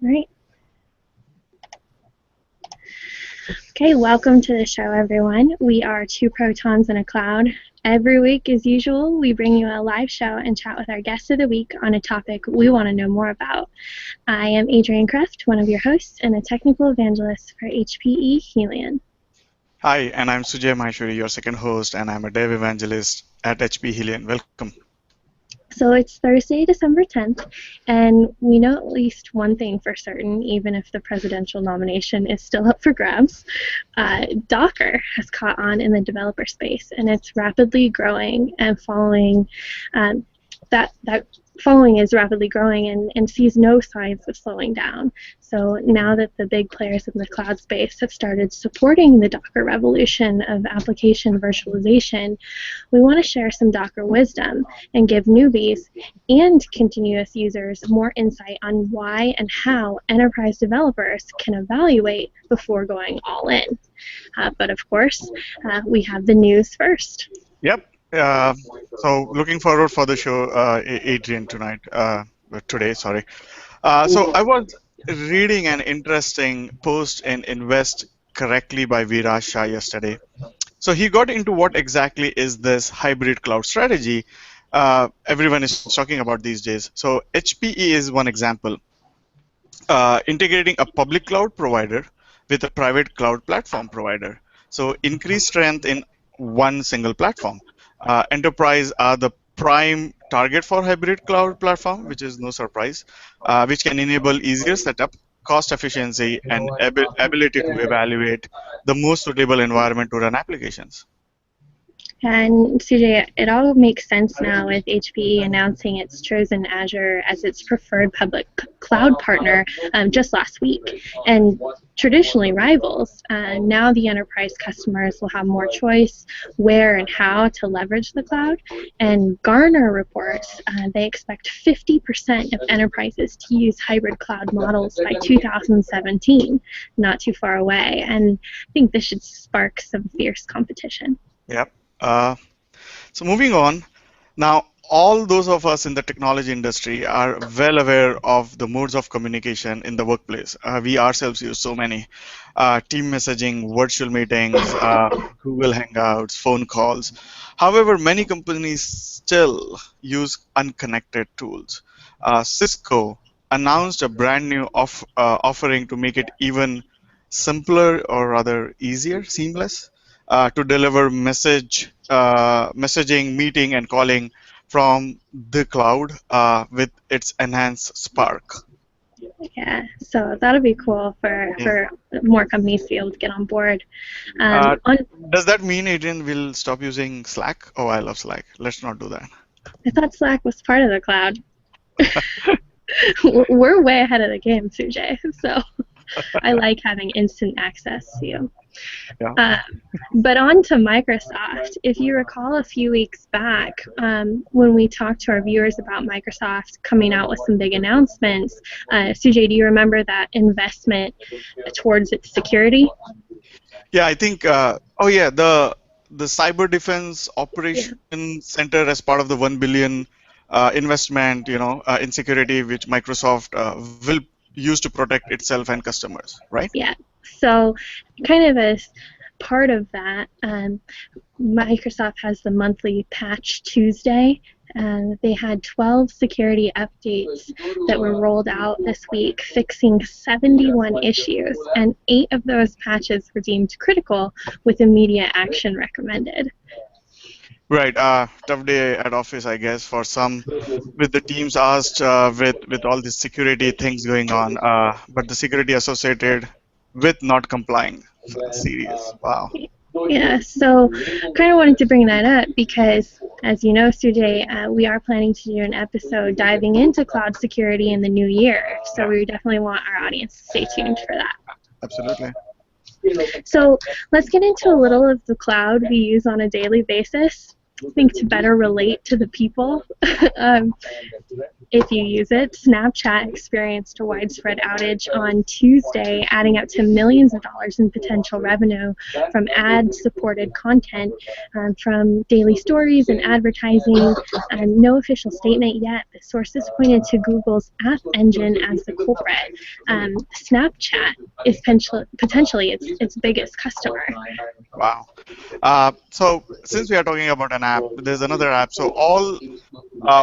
All right. Okay, welcome to the show, everyone. We are two protons in a cloud. Every week, as usual, we bring you a live show and chat with our guest of the week on a topic we want to know more about. I am Adrienne Kreft, one of your hosts and a technical evangelist for HPE Helion. Hi, and I'm Sujay Maheshwari, your second host, and I'm a dev evangelist at HP Helion. Welcome. So it's Thursday, December 10th, and we know at least one thing for certain, even if the presidential nomination is still up for grabs. Docker has caught on in the developer space, and it's rapidly growing and following that following is rapidly growing and sees no signs of slowing down. So now that the big players in the cloud space have started supporting the Docker revolution of application virtualization, we want to share some Docker wisdom and give newbies and continuous users more insight on why and how enterprise developers can evaluate before going all in. But of course, we have the news first. Yep. So looking forward for the show, Adrian, today, sorry. So I was reading an interesting post in Invest Correctly by Viraj Shah yesterday. So he got into what exactly is this hybrid cloud strategy everyone is talking about these days. So HPE is one example, integrating a public cloud provider with a private cloud platform provider. So increased strength in one single platform. Enterprise are the prime target for hybrid cloud platform, which is no surprise, which can enable easier setup, cost efficiency, and ability to evaluate the most suitable environment to run applications. And CJ, it all makes sense now with HPE announcing it's chosen Azure as its preferred public cloud partner just last week. And traditionally rivals, now the enterprise customers will have more choice where and how to leverage the cloud. And Gartner reports they expect 50% of enterprises to use hybrid cloud models by 2017, not too far away. And I think this should spark some fierce competition. Yep. So moving on, now all those of us in the technology industry are well aware of the modes of communication in the workplace. We ourselves use so many team messaging, virtual meetings, Google Hangouts, phone calls. However, many companies still use unconnected tools. Cisco announced a brand new offering to make it even simpler, or rather easier, seamless, to deliver messaging, meeting, and calling from the cloud with its enhanced Spark. Yeah, so that'll be cool Yeah. for more companies to be able to get on board. Uh, On, does that mean Adrian will stop using Slack? Oh, I love Slack. Let's not do that. I thought Slack was part of the cloud. We're way ahead of the game, Sujay. So I like having instant access to you. Yeah. But on to Microsoft. If you recall a few weeks back, when we talked to our viewers about Microsoft coming out with some big announcements, Sujay, do you remember that investment towards its security? Yeah, I think. Oh, yeah, the Cyber Defense Operation Center as part of the 1 billion investment, in security, which Microsoft will use to protect itself and customers, right? Yeah. So, kind of as part of that, Microsoft has the monthly Patch Tuesday. They had 12 security updates that were rolled out this week, fixing 71 issues, and 8 of those patches were deemed critical with immediate action recommended. Right. Tough day at office, I guess, for some, with the teams asked with all the security things going on, but the security associated with not complying. Serious. Wow. Yeah, so kind of wanted to bring that up because, as you know, Sujay, we are planning to do an episode diving into cloud security in the new year. So Yeah, we definitely want our audience to stay tuned for that. absolutely. So let's get into a little of the cloud we use on a daily basis. I think to better relate to the people. um, if you use it. Snapchat experienced a widespread outage on Tuesday, adding up to millions of dollars in potential revenue from ad-supported content, from daily stories and advertising. No official statement yet, but sources pointed to Google's App Engine as the culprit. Snapchat is potentially its biggest customer. Wow. So since we are talking about an app, there's another app. So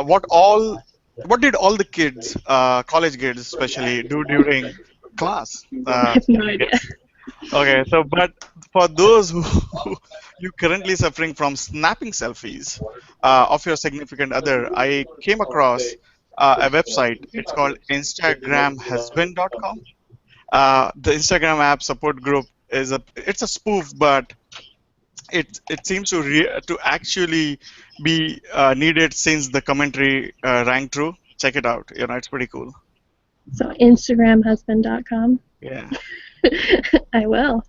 what did all the kids, college kids especially, do during class? I have no idea. Yes. Okay. So, but for those who you currently suffering from snapping selfies of your significant other, I came across a website. It's called instagramhusband.com. The Instagram app support group it's a spoof, but it seems to actually be needed since the commentary rang true. Check it out. It's pretty cool. So instagramhusband.com. Yeah. I will.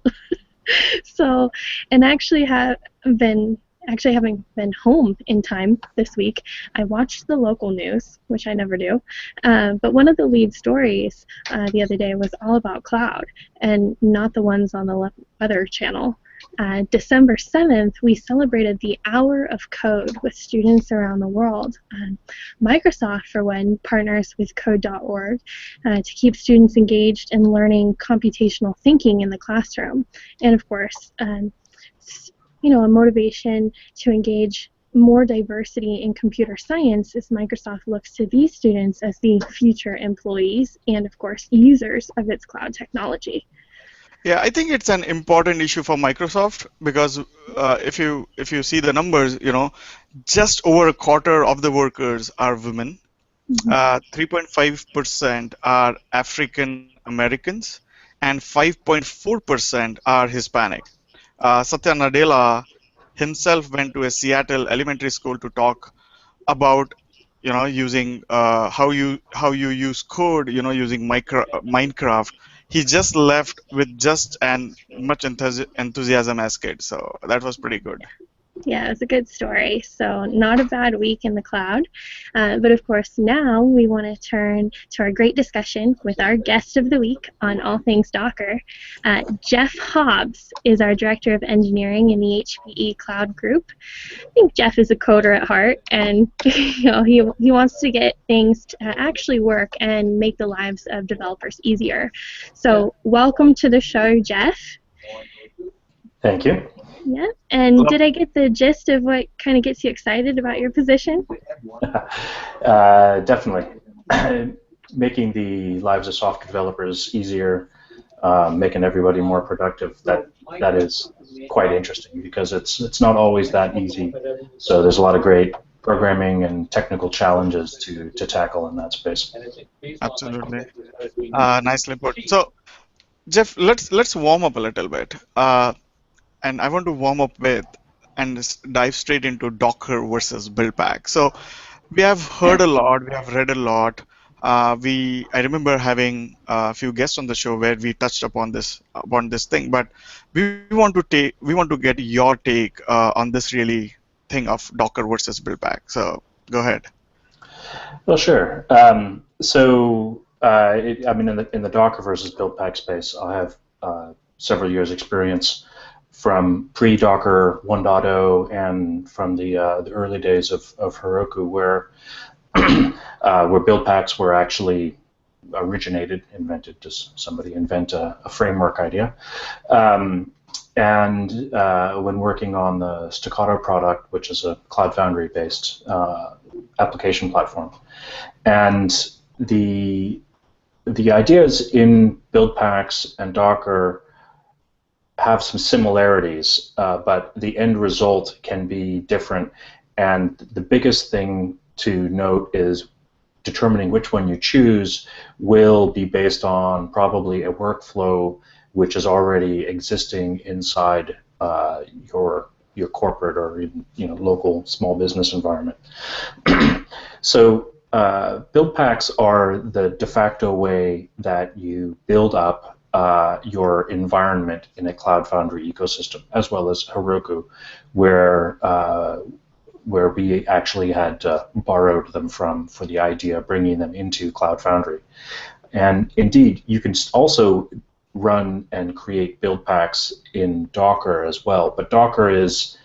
So, and having been home in time this week, I watched the local news, which I never do. But one of the lead stories the other day was all about cloud, and not the ones on the Weather Channel. December 7th, we celebrated the Hour of Code with students around the world. Microsoft, for one, partners with code.org to keep students engaged in learning computational thinking in the classroom. And of course, a motivation to engage more diversity in computer science as Microsoft looks to these students as the future employees and, of course, users of its cloud technology. Yeah, I think it's an important issue for Microsoft because if you see the numbers, just over a quarter of the workers are women. 3.5% are African Americans, and 5.4% are Hispanic. Satya Nadella himself went to a Seattle elementary school to talk about using how you use code, using Minecraft. He just left with just as much enthusiasm as kids, so that was pretty good. Yeah, it was a good story. So not a bad week in the cloud. But of course, now we want to turn to our great discussion with our guest of the week on all things Docker. Jeff Hobbs is our Director of Engineering in the HPE Cloud Group. I think Jeff is a coder at heart, and he wants to get things to actually work and make the lives of developers easier. So welcome to the show, Jeff. Thank you. Yeah, and did I get the gist of what kind of gets you excited about your position? Definitely. Making the lives of software developers easier, making everybody more productive, that is quite interesting because it's not always that easy. So there's a lot of great programming and technical challenges to tackle in that space. Absolutely. Nicely put. So, Jeff, let's warm up a little bit. And I want to warm up with and dive straight into Docker versus build pack. So we have heard a lot, we have read a lot. I remember having a few guests on the show where we touched upon this thing, but we want to get your take on this really thing of Docker versus build pack. So go ahead. Well, sure. I mean, in the Docker versus build pack space, I have several years' experience from pre-Docker 1.0 and from the early days of Heroku, where build packs were actually invented. Just somebody invent a framework idea. And when working on the Staccato product, which is a Cloud Foundry-based application platform, and the ideas in build packs and Docker have some similarities, but the end result can be different. And the biggest thing to note is determining which one you choose will be based on probably a workflow which is already existing inside your corporate or even local small business environment. So build packs are the de facto way that you build up your environment in a Cloud Foundry ecosystem, as well as Heroku, where where we actually had borrowed them from for the idea of bringing them into Cloud Foundry. And indeed, you can also run and create build packs in Docker as well. But Docker is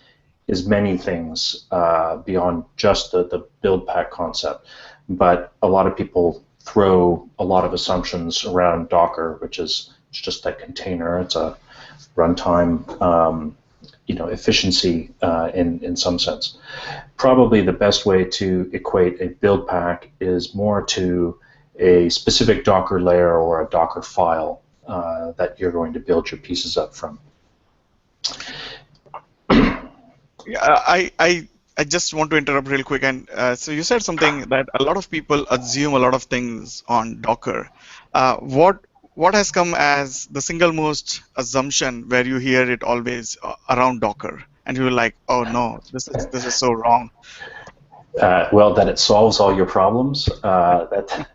many things beyond just the build pack concept. But a lot of people throw a lot of assumptions around Docker, which is just a container. It's a runtime, efficiency in some sense. Probably the best way to equate a build pack is more to a specific Docker layer or a Docker file that you're going to build your pieces up from. Yeah, I just want to interrupt real quick. And so you said something that a lot of people assume a lot of things on Docker. What has come as the single most assumption where you hear it always around Docker, and you're like, oh no, this is so wrong. Well, that it solves all your problems. That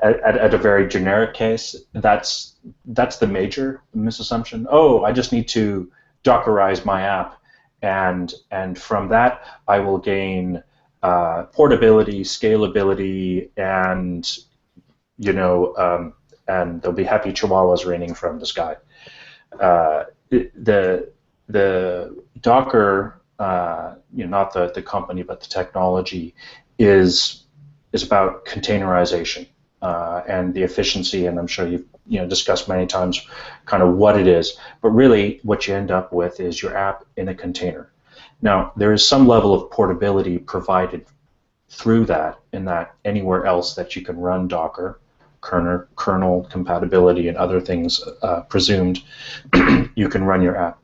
at a very generic case, that's the major misassumption. Oh, I just need to Dockerize my app, and from that I will gain portability, scalability, and and there'll be happy chihuahuas raining from the sky. The Docker, not the company, but the technology, is about containerization and the efficiency. And I'm sure you've discussed many times kind of what it is. But really, what you end up with is your app in a container. Now, there is some level of portability provided through that, in that anywhere else that you can run Docker, kernel compatibility, and other things presumed, you can run your app.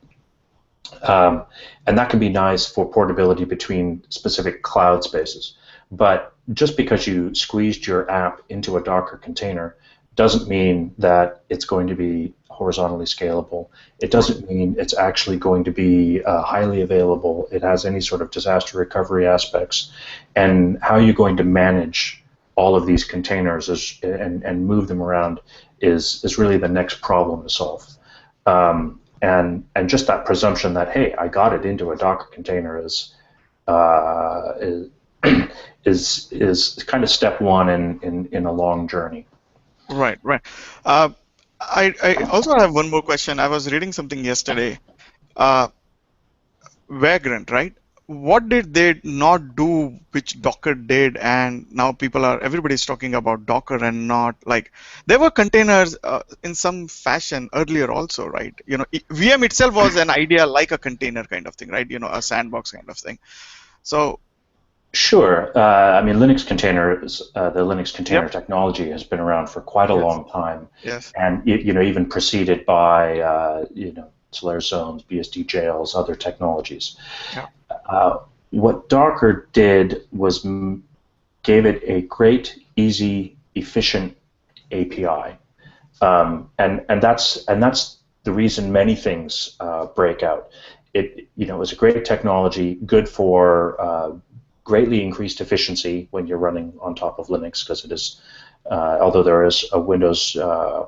And that can be nice for portability between specific cloud spaces. But just because you squeezed your app into a Docker container doesn't mean that it's going to be horizontally scalable. It doesn't mean it's actually going to be highly available. It has any sort of disaster recovery aspects. And how you're going to manage all of these containers and move them around is really the next problem to solve. And just that presumption that, hey, I got it into a Docker container is kind of step one in a long journey. Right, right. I also have one more question. I was reading something yesterday. Vagrant, right? What did they not do which Docker did, and now everybody's talking about Docker and not like there were containers in some fashion earlier also, right? VM itself was an idea like a container kind of thing, right? A sandbox kind of thing. So sure, I mean Linux containers, the Linux container yep, technology has been around for quite a yes, long time, yes, and even preceded by Solaris zones, BSD jails, other technologies. yeah, What Docker did was gave it a great, easy, efficient API, and that's the reason many things break out. It was a great technology, good for greatly increased efficiency when you're running on top of Linux, because it is. Although there is a Windows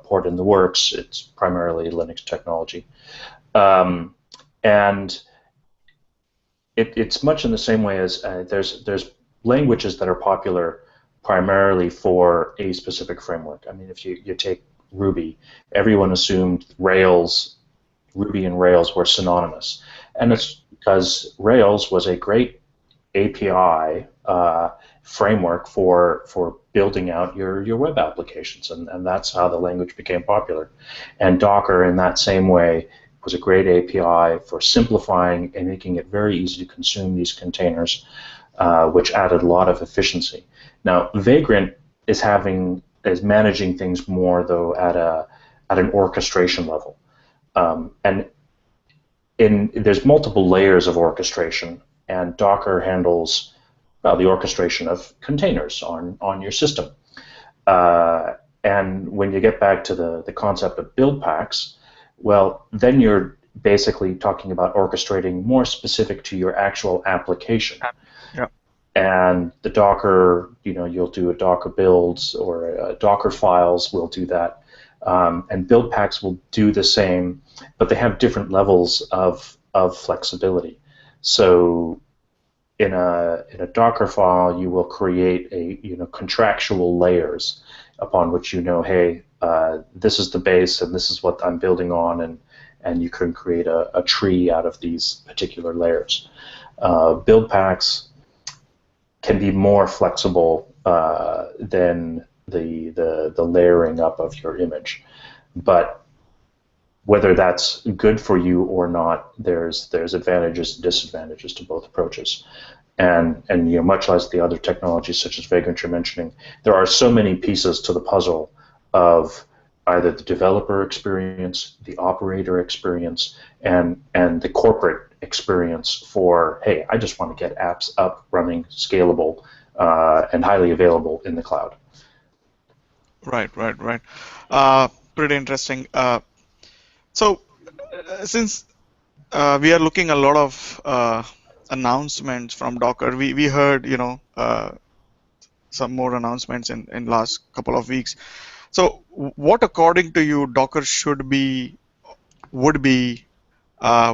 port in the works, it's primarily Linux technology, and it's much in the same way as there's languages that are popular primarily for a specific framework. I mean, if you take Ruby, everyone assumed Ruby and Rails were synonymous, and right, it's because Rails was a great API framework for building out your web applications, and that's how the language became popular. And Docker, in that same way, was a great API for simplifying and making it very easy to consume these containers, which added a lot of efficiency. Now, Vagrant is managing things more though at an orchestration level, and there's multiple layers of orchestration, and Docker handles the orchestration of containers on your system. And when you get back to the concept of build packs, well, then you're basically talking about orchestrating more specific to your actual application. yeah, And the Docker, you'll do a Docker builds or Docker files will do that. And build packs will do the same, but they have different levels of flexibility. So in a Docker file, you will create a contractual layers upon which hey, this is the base and this is what I'm building on, and you can create a tree out of these particular layers. Build packs can be more flexible than the layering up of your image, but whether that's good for you or not, there's advantages and disadvantages to both approaches. And much like the other technologies such as Vagrant you're mentioning, there are so many pieces to the puzzle of either the developer experience, the operator experience, and the corporate experience for, hey, I just want to get apps up, running, scalable, and highly available in the cloud. Right. Pretty interesting. So, since we are looking a lot of announcements from Docker, we heard some more announcements in last couple of weeks. So, what according to you Docker would be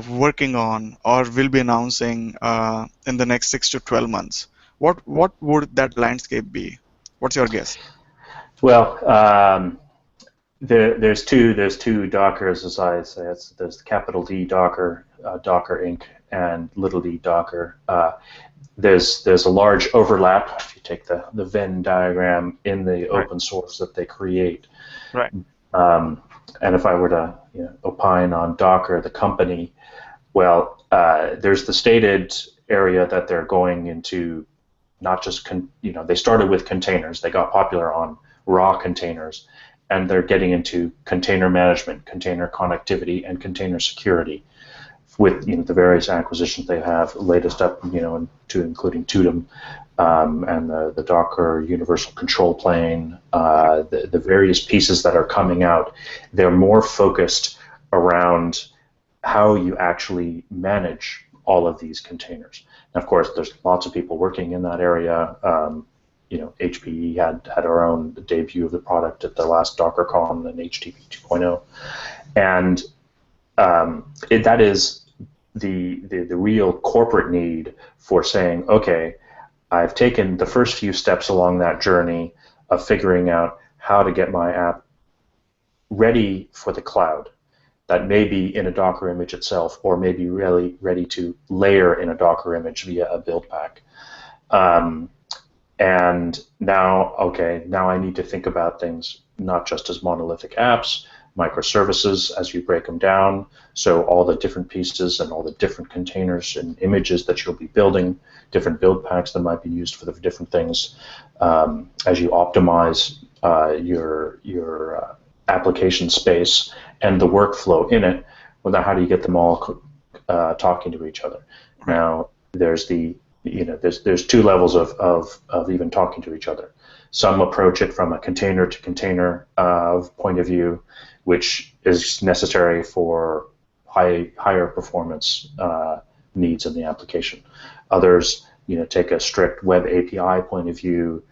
working on or will be announcing in the next 6 to 12 months? What would that landscape be? What's your guess? Well, there's two Dockers, as I say. There's the capital D Docker, Docker Inc., and little d Docker. There's a large overlap if you take the Venn diagram in the Right. open source that they create. Right. And if I were to opine on Docker, the company, well, there's the stated area that they're going into. Not just they started with containers. They got popular on raw containers, and they're getting into container management, container connectivity, and container security with the various acquisitions they have, latest up into including Tudum, and the Docker Universal Control Plane, the various pieces that are coming out. They're more focused around how you actually manage all of these containers. And of course, there's lots of people working in that area. HPE had our own debut of the product at the last DockerCon in HTTP 2.0, and that is the real corporate need for saying, okay, I've taken the first few steps along that journey of figuring out how to get my app ready for the cloud. That may be in a Docker image itself, or maybe really ready to layer in a Docker image via a build pack. And now I need to think about things not just as monolithic apps, microservices as you break them down. So all the different pieces and all the different containers and images that you'll be building, different build packs that might be used for the different things, as you optimize your application space and the workflow in it. Well, now how do you get them all talking to each other? Now there's there's two levels of even talking to each other. Some approach it from a container to container point of view, which is necessary for higher performance needs in the application. Others, take a strict web API point of view,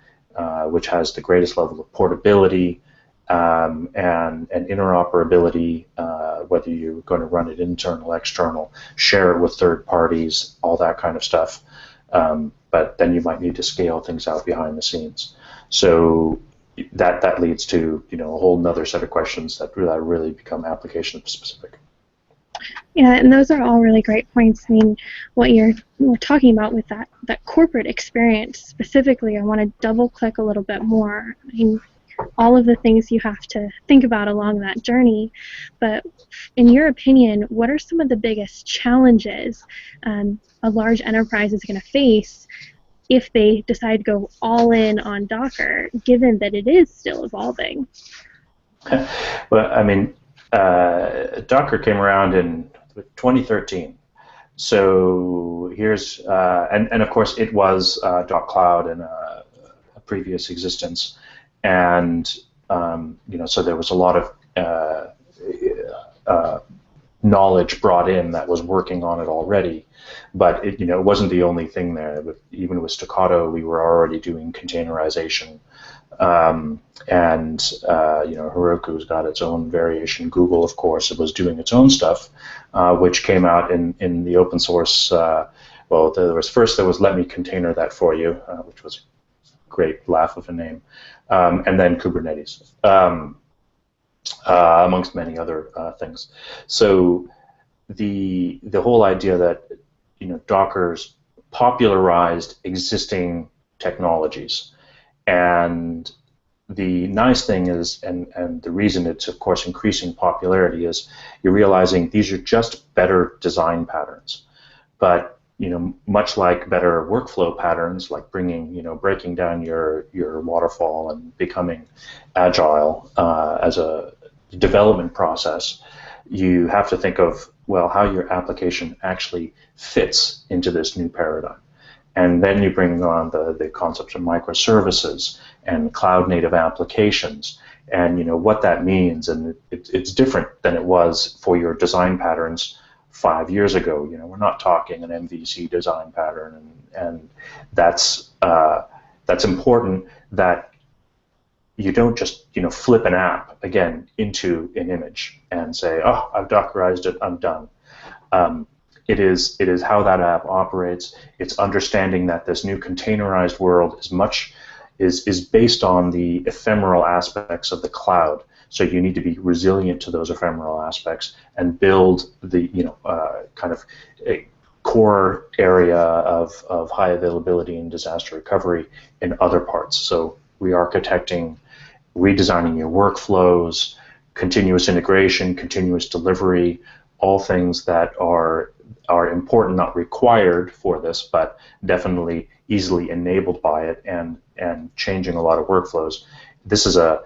which has the greatest level of portability and interoperability, whether you're going to run it internal, external, share it with third parties, all that kind of stuff. But then you might need to scale things out behind the scenes. So that leads to a whole nother set of questions that really become application specific. Yeah, and those are all really great points. I mean, what you're talking about with that corporate experience specifically, I want to double click a little bit more. I mean, all of the things you have to think about along that journey, but in your opinion, what are some of the biggest challenges a large enterprise is going to face if they decide to go all in on Docker, given that it is still evolving? Well, I mean, Docker came around in 2013. So here's, and of course it was .cloud in a previous existence. And, so there was a lot of knowledge brought in that was working on it already. But it wasn't the only thing there. Even with Staccato, we were already doing containerization. Heroku's got its own variation. Google, of course, it was doing its own stuff, which came out in the open source well, there was let me container that for you, which was a great laugh of a name, and then Kubernetes, amongst many other things. So the whole idea that Docker's popularized existing technologies, and the nice thing is, and the reason it's of course increasing popularity is you're realizing these are just better design patterns, but much like better workflow patterns, like breaking down your waterfall and becoming agile as a development process, you have to think of, well, how your application actually fits into this new paradigm. And then you bring on the concepts of microservices and cloud native applications, and what that means. And it's different than it was for your design patterns 5 years ago. We're not talking an MVC design pattern, and that's important, that you don't just flip an app again into an image and say, oh, I've Dockerized it, I'm done. It is how that app operates. It's understanding that this new containerized world is based on the ephemeral aspects of the cloud. So you need to be resilient to those ephemeral aspects and build the kind of a core area of high availability and disaster recovery in other parts. So re-architecting, redesigning your workflows, continuous integration, continuous delivery, all things that are important, not required for this, but definitely easily enabled by it, and changing a lot of workflows. This is a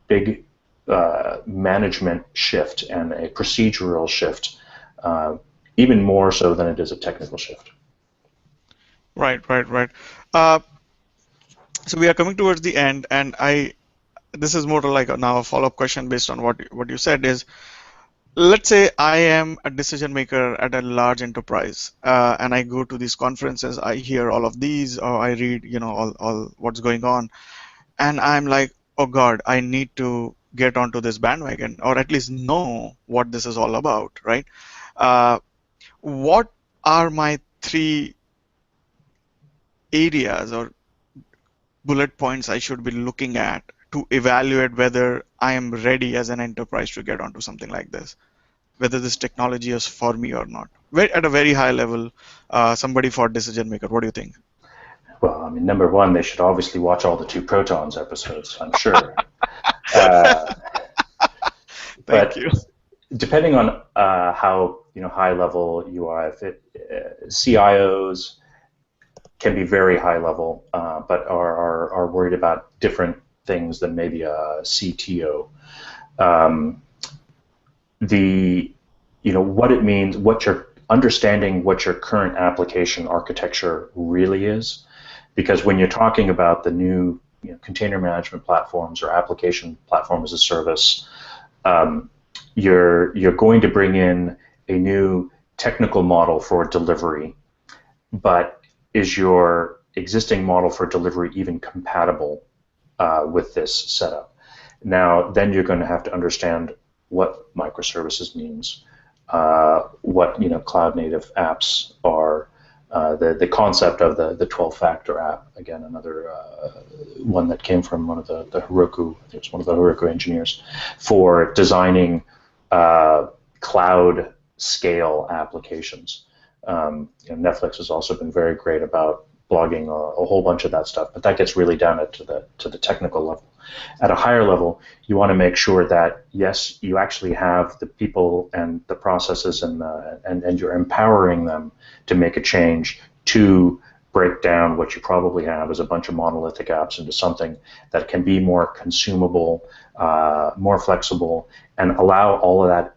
big management shift and a procedural shift, even more so than it is a technical shift. Right. So we are coming towards the end, and this is more like now a follow-up question based on what you said is, let's say I am a decision maker at a large enterprise, and I go to these conferences, I hear all of these, or I read, all what's going on, and I'm like, oh God, I need to get onto this bandwagon, or at least know what this is all about, right? What are my 3 areas or bullet points I should be looking at to evaluate whether I am ready as an enterprise to get onto something like this, whether this technology is for me or not? At a very high level, somebody for decision maker, what do you think? Well, I mean, number one, they should obviously watch all the 2 Protons episodes, I'm sure. Uh, Thank but you. depending on how high level you are, if CIOs can be very high level, but are worried about different things than maybe a CTO. What it means, understanding what your current application architecture really is, because when you're talking about the new container management platforms or application platform as a service, you're going to bring in a new technical model for delivery, but is your existing model for delivery even compatible with this setup? Now, then you're going to have to understand what microservices means, what cloud native apps are, the concept of the 12-factor app. Again, another one that came from one of the Heroku. I think it's one of the Heroku engineers for designing cloud scale applications. Netflix has also been very great about blogging a whole bunch of that stuff, but that gets really down to the technical level. At a higher level, you want to make sure that yes, you actually have the people and the processes and you're empowering them to make a change, to break down what you probably have as a bunch of monolithic apps into something that can be more consumable, more flexible, and allow all of that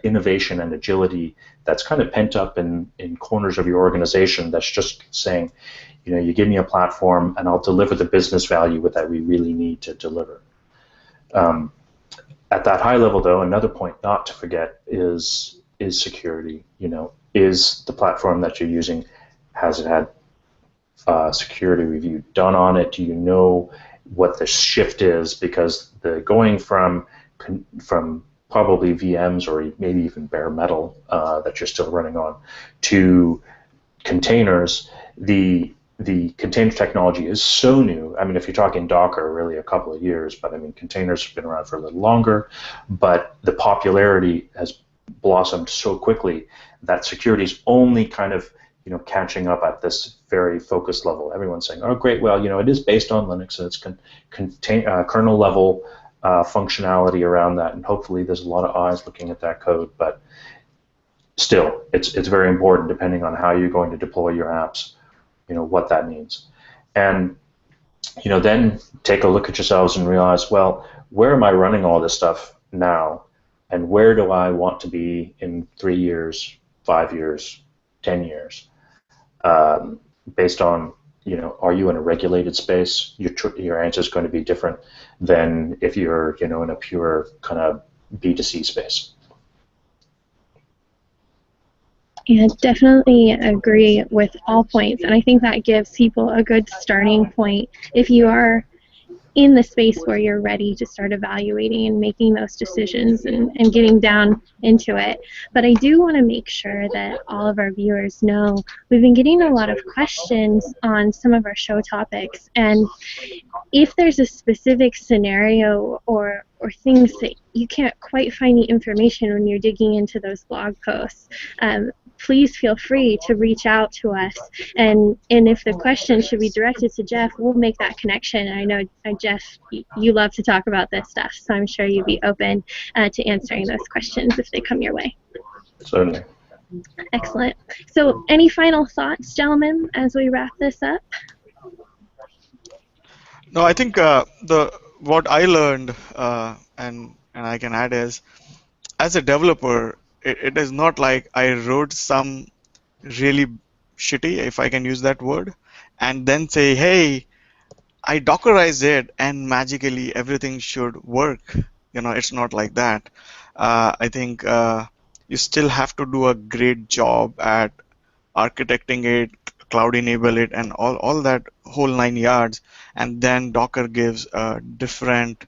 innovation and agility that's kind of pent up in corners of your organization, that's just saying, you give me a platform and I'll deliver the business value that we really need to deliver. At that high level, though, another point not to forget is security. Is the platform that you're using, has it had security review done on it? Do you know what the shift is? Because the going from probably VMs or maybe even bare metal that you're still running on to containers, the container technology is so new. I mean, if you're talking Docker, really a couple of years, but I mean, containers have been around for a little longer, but the popularity has blossomed so quickly that security is only kind of catching up at this very focused level. Everyone's saying, "Oh, great! Well, it is based on Linux, and it's kernel level functionality around that, and hopefully there's a lot of eyes looking at that code." But still, it's very important depending on how you're going to deploy your apps, what that means, and then take a look at yourselves and realize, well, where am I running all this stuff now, and where do I want to be in 3 years, 5 years, 10 years? Based on, are you in a regulated space? Your answer is going to be different than if you're, in a pure kind of B2C space. Yeah, definitely agree with all points, and I think that gives people a good starting point if you are in the space where you're ready to start evaluating and making those decisions and getting down into it. But I do want to make sure that all of our viewers know we've been getting a lot of questions on some of our show topics, and if there's a specific scenario or things that you can't quite find the information when you're digging into those blog posts, please feel free to reach out to us. And if the question should be directed to Jeff, we'll make that connection. I know, Jeff, you love to talk about this stuff, so I'm sure you'd be open to answering those questions if they come your way. Certainly. Excellent. So any final thoughts, gentlemen, as we wrap this up? No, I think what I learned and I can add is, as a developer, it is not like I wrote some really shitty, if I can use that word, and then say, hey, I Dockerized it and magically everything should work. It's not like that. I think you still have to do a great job at architecting it, cloud enable it, and all that whole 9 yards. And then Docker gives a different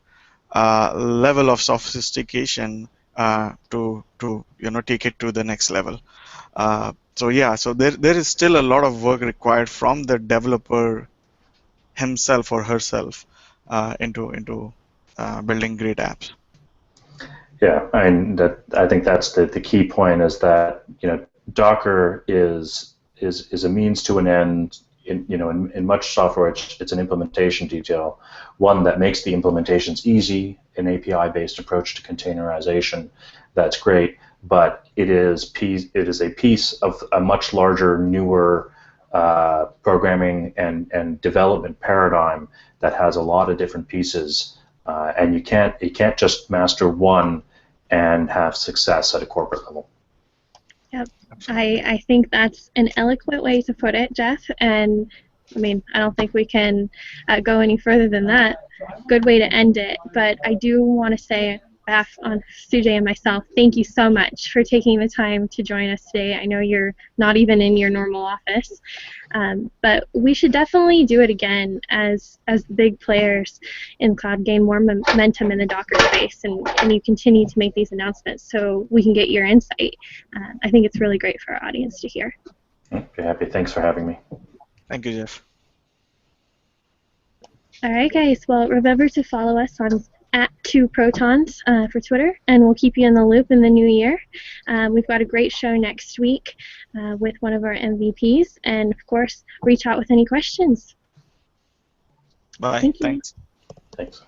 level of sophistication to take it to the next level. So yeah, so there is still a lot of work required from the developer himself or herself into building great apps. Yeah, I think that's the key point, is that Docker is a means to an end. In much software, it's an implementation detail, one that makes the implementations easy, an API-based approach to containerization. That's great, but it is a piece of a much larger, newer programming and development paradigm that has a lot of different pieces, and you can't just master one and have success at a corporate level. Yep. I think that's an eloquent way to put it, Jeff, and I mean, I don't think we can go any further than that. Good way to end it, but I do want to say, on Sujay and myself, thank you so much for taking the time to join us today. I know you're not even in your normal office, but we should definitely do it again as the big players in cloud gain more momentum in the Docker space, and you continue to make these announcements so we can get your insight. I think it's really great for our audience to hear. Okay, happy. Thanks for having me. Thank you, Jeff. All right, guys. Well, remember to follow us on @2protons for Twitter, and we'll keep you in the loop in the new year. We've got a great show next week with one of our MVPs, and of course, reach out with any questions. Bye. Thank you. Thanks. Thanks.